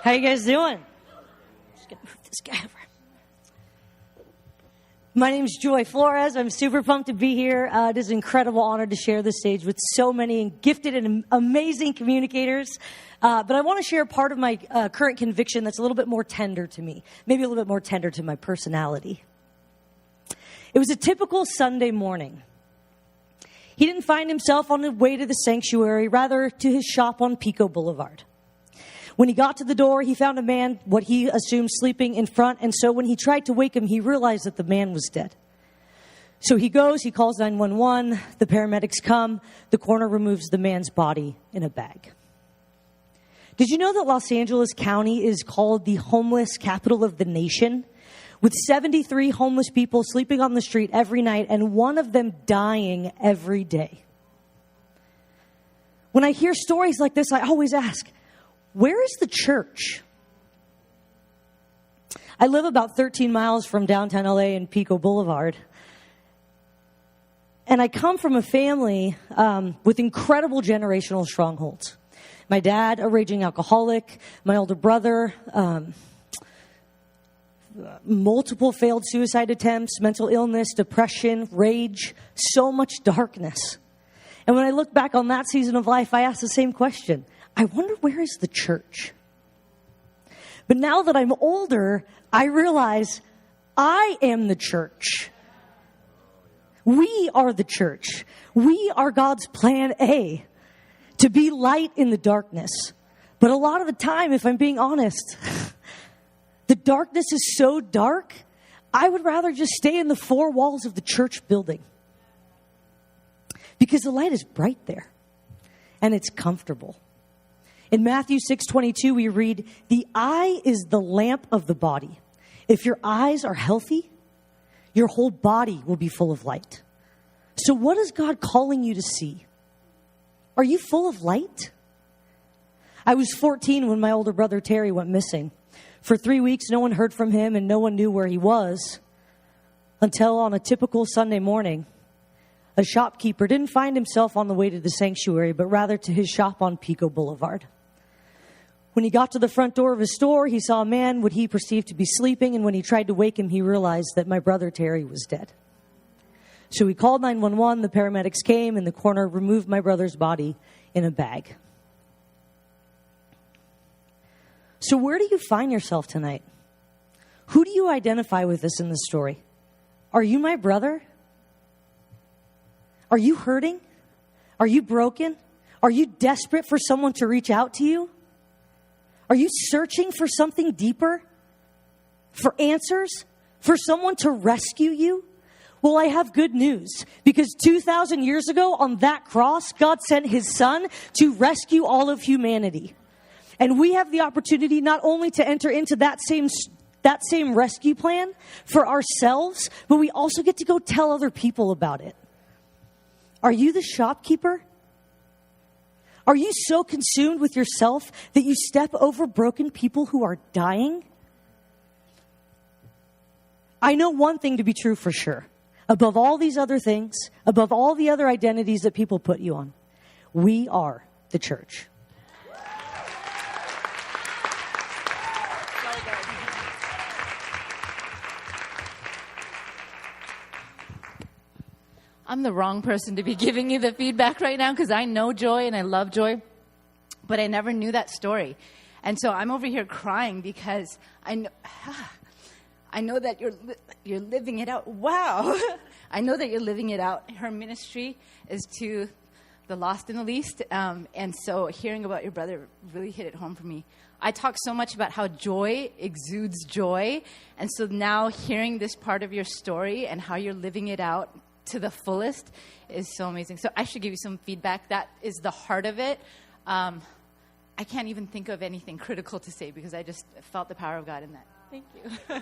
How you guys doing? Just gonna move this guy over. My name's Joy Flores. I'm super pumped to be here. It is an incredible honor to share the stage with so many gifted and amazing communicators. But I want to share part of my current conviction that's a little bit more tender to me, maybe a little bit more tender to my personality. It was a typical Sunday morning. He didn't find himself on the way to the sanctuary, rather to his shop on Pico Boulevard. When he got to the door, he found a man, what he assumed, sleeping in front. And so when he tried to wake him, he realized that the man was dead. So he goes, he calls 911. The paramedics come. The coroner removes the man's body in a bag. Did you know that Los Angeles County is called the homeless capital of the nation? With 73 homeless people sleeping on the street every night and one of them dying every day. When I hear stories like this, I always ask, where is the church? I live about 13 miles from downtown LA and Pico Boulevard. And I come from a family with incredible generational strongholds. My dad, a raging alcoholic. My older brother, multiple failed suicide attempts, mental illness, depression, rage, so much darkness. And when I look back on that season of life, I ask the same question. I wonder, where is the church? But now that I'm older, I realize I am the church. We are the church. We are God's plan A, to be light in the darkness. But a lot of the time, if I'm being honest, the darkness is so dark, I would rather just stay in the four walls of the church building. Because the light is bright there, and it's comfortable. In Matthew 6:22, we read, "The eye is the lamp of the body. If your eyes are healthy, your whole body will be full of light." So what is God calling you to see? Are you full of light? I was 14 when my older brother Terry went missing. For 3 weeks, no one heard from him and no one knew where he was. Until on a typical Sunday morning, a shopkeeper didn't find himself on the way to the sanctuary, but rather to his shop on Pico Boulevard. When he got to the front door of his store, he saw a man what he perceived to be sleeping, and when he tried to wake him, he realized that my brother Terry was dead. So he called 911, the paramedics came, and the coroner removed my brother's body in a bag. So where do you find yourself tonight? Who do you identify with this in the story? Are you my brother? Are you hurting? Are you broken? Are you desperate for someone to reach out to you? Are you searching for something deeper? For answers? For someone to rescue you? Well, I have good news, because 2,000 years ago on that cross, God sent his son to rescue all of humanity. And we have the opportunity not only to enter into that same rescue plan for ourselves, but we also get to go tell other people about it. Are you the shopkeeper? Are you so consumed with yourself that you step over broken people who are dying? I know one thing to be true for sure. Above all these other things, above all the other identities that people put you on, we are the church. I'm the wrong person to be giving you the feedback right now, because I know Joy and I love Joy, but I never knew that story. And so I'm over here crying because I know that you're living it out. Wow. I know that you're living it out. Her ministry is to the lost and the least. And so hearing about your brother really hit it home for me. I talk so much about how joy exudes joy. And so now hearing this part of your story and how you're living it out to the fullest is so amazing. So I should give you some feedback. That is the heart of it. I can't even think of anything critical to say because I just felt the power of God in that. Thank you.